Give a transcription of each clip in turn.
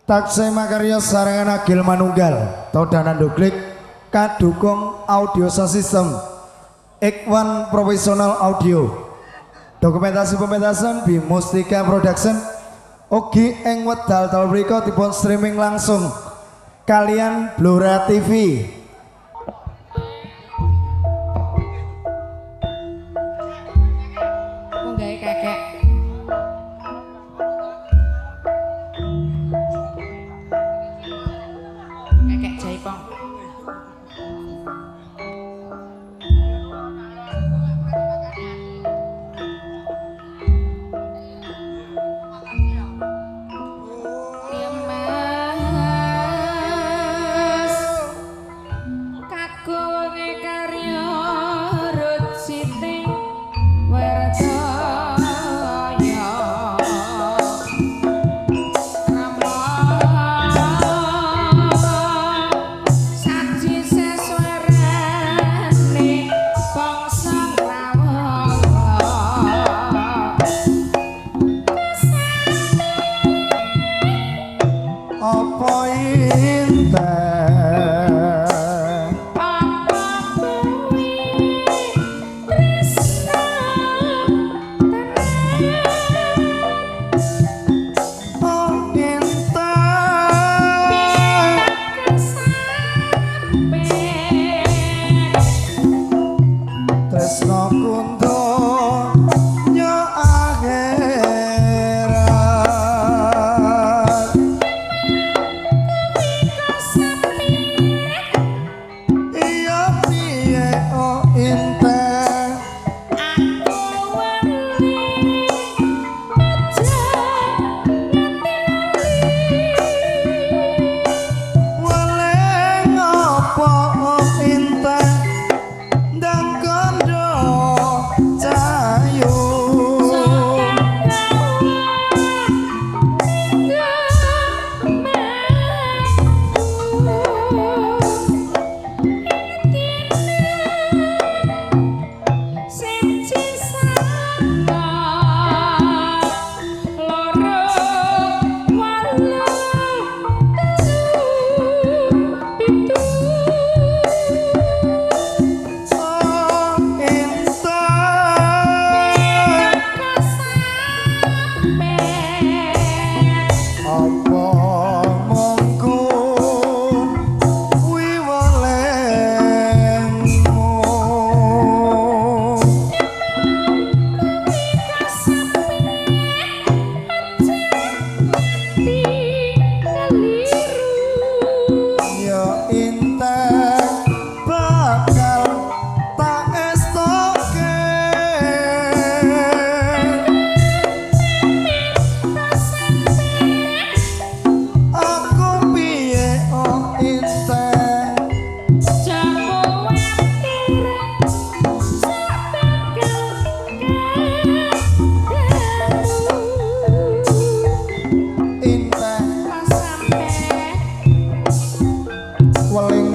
Taksih makarya sarangan Agil Manunggal Todanan Duklik kadukung audio system X1 Professional Audio dokumentasi pementasan Bi Mustika Production ugi ing wedal dalu mriku dipun streaming langsung kalian Blora TV. Munggahe kakek Jaipong.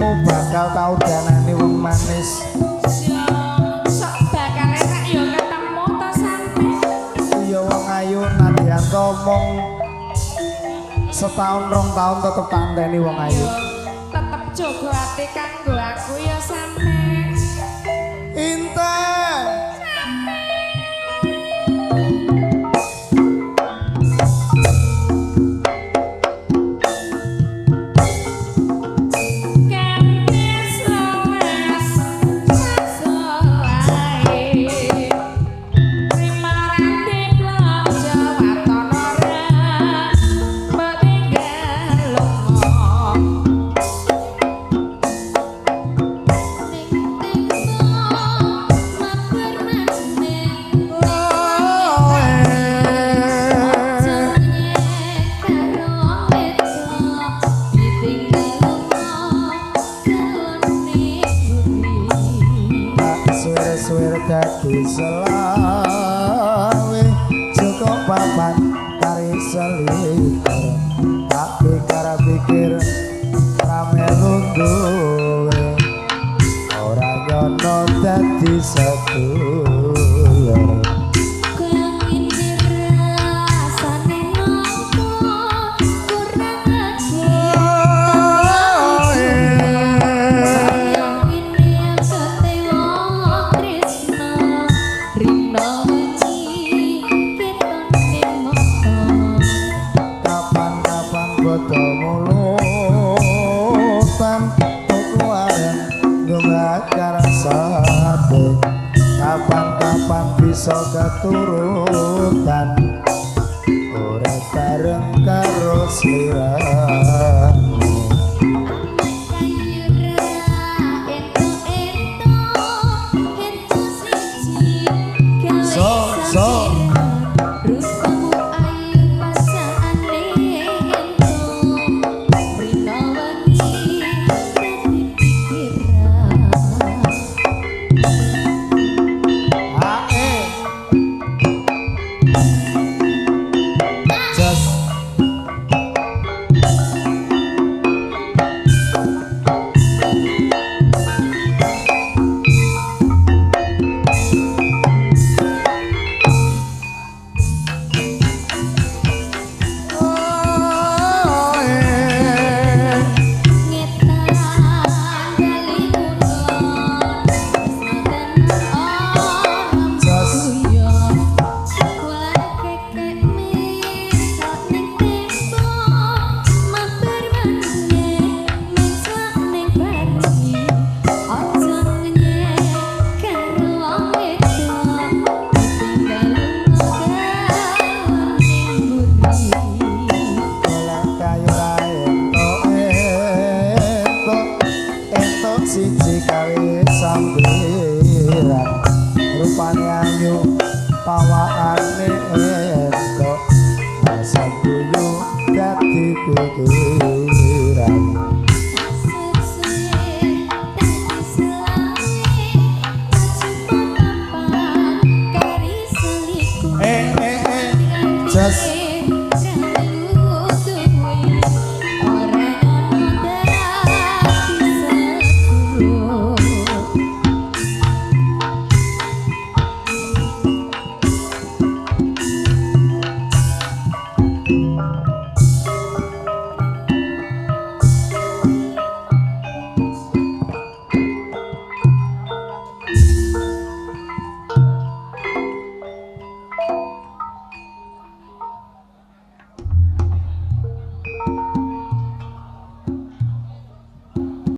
Bakal tau danani wong manis. Sok bakal enak ya ketemu to sampe. Iya wong ayu Nadianto mong setahun rong tahun tetep tandeni wong ayu. Tetep jaga ati kanggo aku ya sampe. Intan. Dadi selawe cukup papan kari selikur tak pikir rame lundur ora yono dadi sedulur. Kang ini rasane ngopo kurang foto mulutan tuku aren ngebakar sate kapan-kapan bisa keturutan urip bareng karo sliramu. Siji kawe sambiran rupane ayu pawakane entuk rasa guyu dadi pikiran just